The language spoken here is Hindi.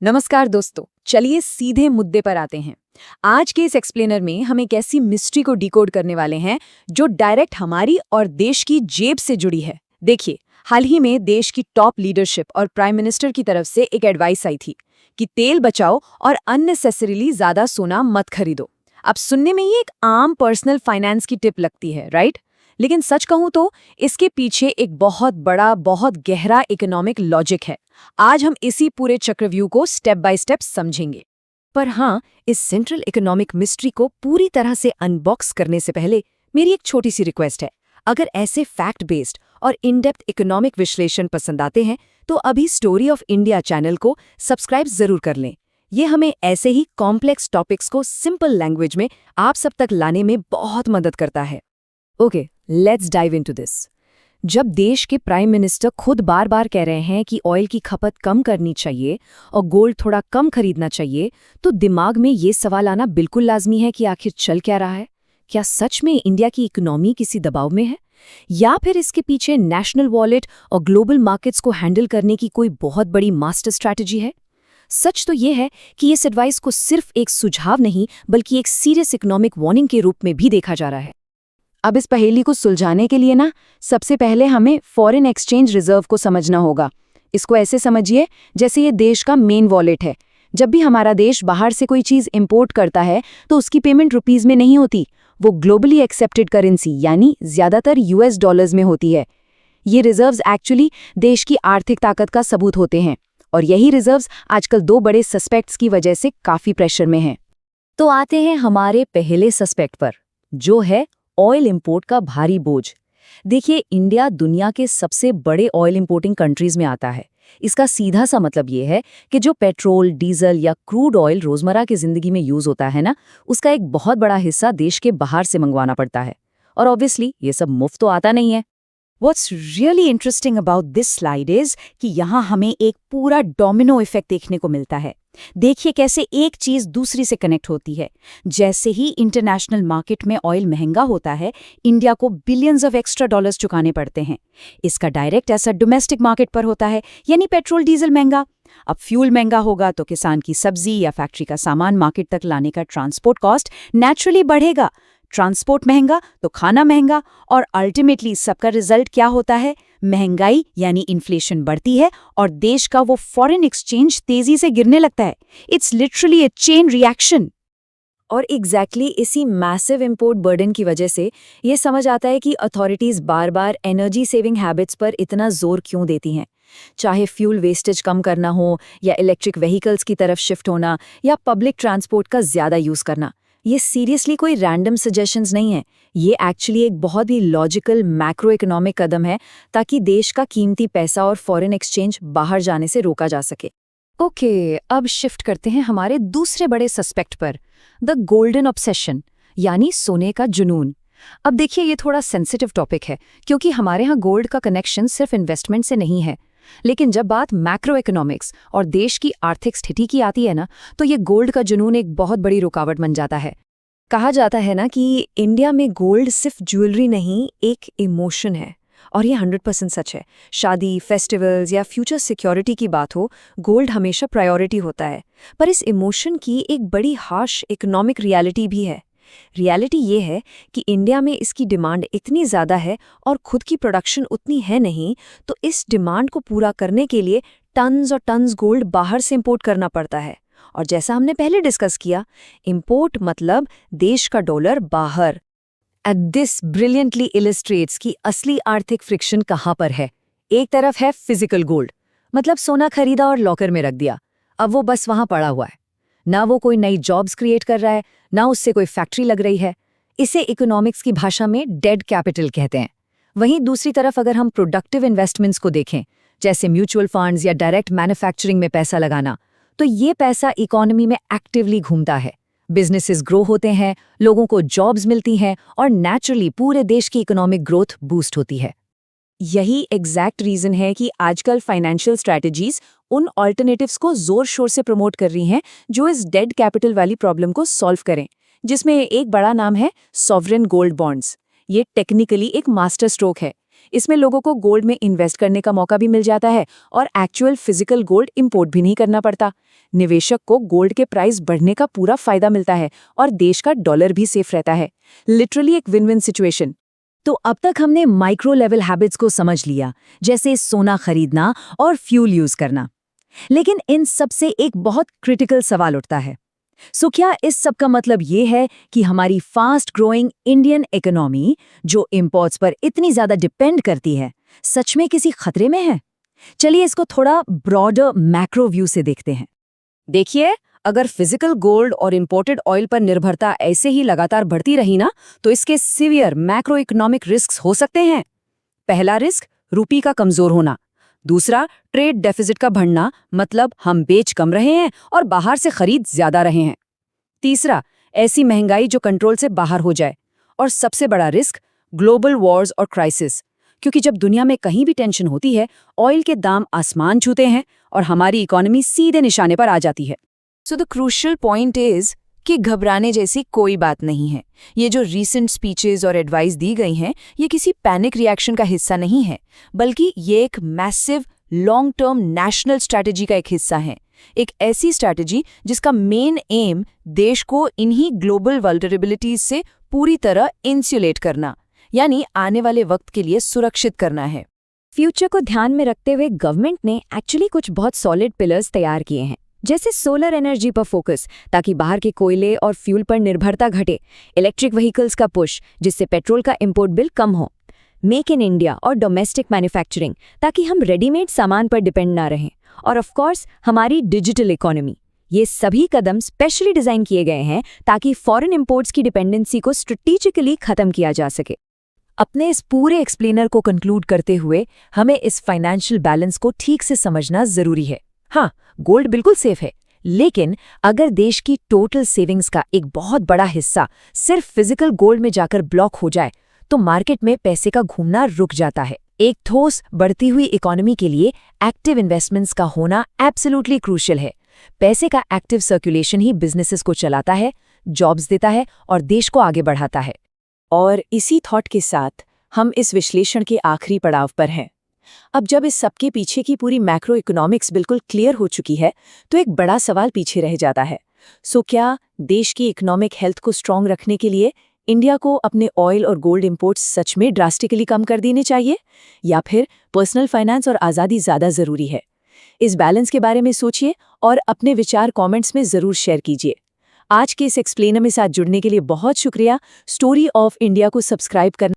नमस्कार दोस्तों, चलिए सीधे मुद्दे पर आते हैं। आज के इस एक्सप्लेनर में हम एक ऐसी मिस्ट्री को डिकोड करने वाले हैं जो डायरेक्ट हमारी और देश की जेब से जुड़ी है। देखिए, हाल ही में देश की टॉप लीडरशिप और प्राइम मिनिस्टर की तरफ से एक एडवाइस आई थी कि तेल बचाओ और अननेसेसरीली ज्यादा सोना मत खरीदो। अब सुनने में ये एक आम पर्सनल फाइनेंस की टिप लगती है, राइट? लेकिन सच कहूं तो इसके पीछे एक बहुत बड़ा, बहुत गहरा इकोनॉमिक लॉजिक है। आज हम इसी पूरे चक्रव्यूह को स्टेप बाय स्टेप समझेंगे। पर हाँ, इस सेंट्रल इकोनॉमिक मिस्ट्री को पूरी तरह से अनबॉक्स करने से पहले मेरी एक छोटी सी रिक्वेस्ट है। अगर ऐसे फैक्ट बेस्ड और इन डेप्थ इकोनॉमिक विश्लेषण पसंद आते हैं तो अभी स्टोरी ऑफ इंडिया चैनल को सब्सक्राइब जरूर कर लें। ये हमें ऐसे ही कॉम्प्लेक्स टॉपिक्स को सिंपल लैंग्वेज में आप सब तक लाने में बहुत मदद करता है। Okay, let's dive into this. जब देश के प्राइम मिनिस्टर खुद बार बार कह रहे हैं कि ऑयल की खपत कम करनी चाहिए और गोल्ड थोड़ा कम खरीदना चाहिए, तो दिमाग में ये सवाल आना बिल्कुल लाजमी है कि आखिर चल क्या रहा है। क्या सच में इंडिया की इकोनॉमी किसी दबाव में है, या फिर इसके पीछे नेशनल वॉलेट और ग्लोबल मार्केट्स को हैंडल करने की कोई बहुत बड़ी मास्टर स्ट्रैटेजी है? सच तो ये है कि इस एडवाइस को सिर्फ एक सुझाव नहीं बल्कि एक सीरियस इकोनॉमिक वार्निंग के रूप में भी देखा जा रहा है। अब इस पहेली को सुलझाने के लिए सबसे पहले हमें फॉरेन एक्सचेंज रिजर्व को समझना होगा। इसको ऐसे समझिए जैसे ये देश का मेन वॉलेट है। जब भी हमारा देश बाहर से कोई चीज़ इंपोर्ट करता है तो उसकी पेमेंट रुपीस में नहीं होती, वो ग्लोबली एक्सेप्टेड करेंसी यानी ज़्यादातर US डॉलर्स में होती है। ये रिजर्व्स एक्चुअली देश की आर्थिक ताकत का सबूत होते हैं, और यही रिजर्व्स आजकल दो बड़े सस्पेक्ट्स की वजह से काफ़ी प्रेशर में हैं। तो आते हैं हमारे पहले सस्पेक्ट पर, जो है ऑयल इंपोर्ट का भारी बोझ। देखिए, इंडिया दुनिया के सबसे बड़े ऑयल इंपोर्टिंग कंट्रीज में आता है। इसका सीधा सा मतलब ये है कि जो पेट्रोल, डीजल या क्रूड ऑयल रोजमर्रा की जिंदगी में यूज होता है उसका एक बहुत बड़ा हिस्सा देश के बाहर से मंगवाना पड़ता है। और ऑब्वियसली ये सब मुफ्त तो आता नहीं है। What's really interesting about this slide is कि यहाँ हमें एक पूरा डोमिनो इफेक्ट देखने को मिलता है। देखिए कैसे एक चीज दूसरी से कनेक्ट होती है। जैसे ही इंटरनेशनल मार्केट में ऑयल महंगा होता है, इंडिया को बिलियंस ऑफ एक्स्ट्रा डॉलर्स चुकाने पड़ते हैं। इसका डायरेक्ट असर डोमेस्टिक मार्केट पर होता है, यानी पेट्रोल डीजल महंगा। अब फ्यूल महंगा होगा तो किसान की सब्जी या फैक्ट्री का सामान मार्केट तक लाने का ट्रांसपोर्ट कॉस्ट नेचुरली बढ़ेगा। ट्रांसपोर्ट महंगा तो खाना महंगा, और अल्टीमेटली सबका रिजल्ट क्या होता है? महंगाई यानी इन्फ्लेशन बढ़ती है और देश का वो फॉरेन एक्सचेंज तेजी से गिरने लगता है। It's literally a chain reaction. और एग्जैक्टली इसी मैसिव इंपोर्ट बर्डन की वजह से ये समझ आता है कि अथॉरिटीज बार बार एनर्जी सेविंग हैबिट्स पर इतना जोर क्यों देती हैं। चाहे फ्यूल वेस्टेज कम करना हो, या इलेक्ट्रिक व्हीकल्स की तरफ शिफ्ट होना, या पब्लिक ट्रांसपोर्ट का ज्यादा यूज करना, ये सीरियसली कोई रैंडम सजेशंस नहीं है। ये एक्चुअली एक बहुत ही लॉजिकल मैक्रो इकोनॉमिक कदम है ताकि देश का कीमती पैसा और फॉरेन एक्सचेंज बाहर जाने से रोका जा सके। ओके, अब शिफ्ट करते हैं हमारे दूसरे बड़े सस्पेक्ट पर, द गोल्डन ऑब्सेशन यानी सोने का जुनून। अब देखिए, ये थोड़ा सेंसिटिव टॉपिक है क्योंकि हमारे यहाँ गोल्ड का कनेक्शन सिर्फ इन्वेस्टमेंट से नहीं है। लेकिन जब बात मैक्रो इकोनॉमिक्स और देश की आर्थिक स्थिति की आती है तो ये गोल्ड का जुनून एक बहुत बड़ी रुकावट बन जाता है। कहा जाता है कि इंडिया में गोल्ड सिर्फ ज्वेलरी नहीं, एक इमोशन है, और ये 100% सच है। शादी, फेस्टिवल्स या फ्यूचर सिक्योरिटी की बात हो, गोल्ड हमेशा प्रायोरिटी होता है। पर इस इमोशन की एक बड़ी हार्श इकोनॉमिक रियलिटी भी है। रियलिटी ये है कि इंडिया में इसकी डिमांड इतनी ज़्यादा है और खुद की प्रोडक्शन उतनी है नहीं, तो इस डिमांड को पूरा करने के लिए टन्स और टन्स गोल्ड बाहर से इंपोर्ट करना पड़ता है। और जैसा हमने पहले डिस्कस किया, इंपोर्ट मतलब देश का डॉलर बाहर। एट दिस ब्रिलियंटली इलिस्ट्रेट्स कि असली आर्थिक फ्रिक्शन कहाँ पर है। एक तरफ है फिजिकल गोल्ड, मतलब सोना खरीदा और लॉकर में रख दिया, अब वो बस वहां पड़ा हुआ है। ना वो कोई नई जॉब्स क्रिएट कर रहा है, ना उससे कोई फैक्ट्री लग रही है। इसे इकोनॉमिक्स की भाषा में डेड कैपिटल कहते हैं। वहीं दूसरी तरफ अगर हम प्रोडक्टिव इन्वेस्टमेंट्स को देखें, जैसे म्यूचुअल फंड्स या डायरेक्ट मैन्युफैक्चरिंग में पैसा लगाना, तो ये पैसा इकोनॉमी में एक्टिवली घूमता है। बिजनेसेस ग्रो होते हैं, लोगों को जॉब्स मिलती हैं, और नेचुरली पूरे देश की इकोनॉमिक ग्रोथ बूस्ट होती है। यही एग्जैक्ट रीजन है कि आजकल फाइनेंशियल स्ट्रैटेजीज उन ऑल्टरनेटिव्स को जोर शोर से प्रमोट कर रही हैं जो इस डेड कैपिटल वाली प्रॉब्लम को सॉल्व करें, जिसमें एक बड़ा नाम है सॉवरेन गोल्ड बॉन्ड्स। ये टेक्निकली एक मास्टर स्ट्रोक है। इसमें लोगों को गोल्ड में इन्वेस्ट करने का मौका भी मिल जाता है और एक्चुअल फिजिकल गोल्ड इंपोर्ट भी नहीं करना पड़ता। निवेशक को गोल्ड के प्राइस बढ़ने का पूरा फायदा मिलता है और देश का डॉलर भी सेफ रहता है। लिटरली एक विन विन सिचुएशन। तो अब तक हमने माइक्रो लेवल हैबिट्स को समझ लिया, जैसे सोना खरीदना और फ्यूल यूज करना। लेकिन इन सब से एक बहुत क्रिटिकल सवाल उठता है। क्या इस सब का मतलब ये है कि हमारी फास्ट ग्रोइंग इंडियन इकोनॉमी, जो इंपोर्ट्स पर इतनी ज्यादा डिपेंड करती है, सच में किसी खतरे में है? चलिए इसको थोड़ा ब्रॉडर मैक्रो व्यू से देखते हैं। देखिए, अगर फिजिकल गोल्ड और इंपोर्टेड ऑयल पर निर्भरता ऐसे ही लगातार बढ़ती रही ना, तो इसके सीवियर मैक्रो इकोनॉमिक रिस्क हो सकते हैं। पहला रिस्क, रूपी का कमजोर होना। दूसरा, ट्रेड डेफिसिट का बढ़ना, मतलब हम बेच कम रहे हैं और बाहर से खरीद ज्यादा रहे हैं। तीसरा, ऐसी महंगाई जो कंट्रोल से बाहर हो जाए। और सबसे बड़ा रिस्क, ग्लोबल वॉर्स और क्राइसिस, क्योंकि जब दुनिया में कहीं भी टेंशन होती है, ऑयल के दाम आसमान छूते हैं और हमारी इकोनॉमी सीधे निशाने पर आ जाती है। So the crucial point is कि घबराने जैसी कोई बात नहीं है। ये जो रीसेंट स्पीचेस और एडवाइस दी गई हैं, ये किसी पैनिक रिएक्शन का हिस्सा नहीं है, बल्कि ये एक massive long term national strategy का एक हिस्सा है। एक ऐसी स्ट्रैटेजी जिसका मेन एम देश को इन्हीं ग्लोबल वल्नरेबिलिटीज से पूरी तरह इंसुलेट करना, यानी आने वाले वक्त के लिए सुरक्षित करना है। फ्यूचर को ध्यान में रखते हुए गवर्नमेंट ने एक्चुअली कुछ बहुत सॉलिड पिलर्स तैयार किए हैं, जैसे सोलर एनर्जी पर फोकस ताकि बाहर के कोयले और फ्यूल पर निर्भरता घटे, इलेक्ट्रिक व्हीकल्स का पुश जिससे पेट्रोल का इंपोर्ट बिल कम हो, मेक इन इंडिया और डोमेस्टिक मैन्युफैक्चरिंग ताकि हम रेडीमेड सामान पर डिपेंड ना रहें, और ऑफ कोर्स हमारी डिजिटल इकोनॉमी। ये सभी कदम स्पेशली डिजाइन किए गए हैं ताकि फॉरेन इंपोर्ट्स की डिपेंडेंसी को स्ट्रेटेजिकली खत्म किया जा सके। अपने इस पूरे एक्सप्लेनर को कंक्लूड करते हुए हमें इस फाइनेंशियल बैलेंस को ठीक से समझना जरूरी है। हाँ, गोल्ड बिल्कुल सेफ है, लेकिन अगर देश की टोटल सेविंग्स का एक बहुत बड़ा हिस्सा सिर्फ फिजिकल गोल्ड में जाकर ब्लॉक हो जाए, तो मार्केट में पैसे का घूमना रुक जाता है। एक ठोस बढ़ती हुई इकोनॉमी के लिए एक्टिव इन्वेस्टमेंट्स का होना एब्सोल्युटली क्रूशियल है। पैसे का एक्टिव सर्कुलेशन ही बिजनेसेस को चलाता है, जॉब्स देता है और देश को आगे बढ़ाता है। और इसी थॉट के साथ हम इस विश्लेषण के आखिरी पड़ाव पर हैं। अब जब इस सबके पीछे की पूरी मैक्रो इकोनॉमिक्स बिल्कुल क्लियर हो चुकी है, तो एक बड़ा सवाल पीछे रह जाता है। क्या देश की इकोनॉमिक हेल्थ को स्ट्रांग रखने के लिए इंडिया को अपने ऑयल और गोल्ड इंपोर्ट्स सच में ड्रास्टिकली कम कर देने चाहिए, या फिर पर्सनल फाइनेंस और आज़ादी ज़्यादा ज़रूरी है? इस बैलेंस के बारे में सोचिए और अपने विचार कमेंट्स में ज़रूर शेयर कीजिए। आज के इस एक्सप्लेनर में साथ जुड़ने के लिए बहुत शुक्रिया। स्टोरी ऑफ इंडिया को सब्सक्राइब करना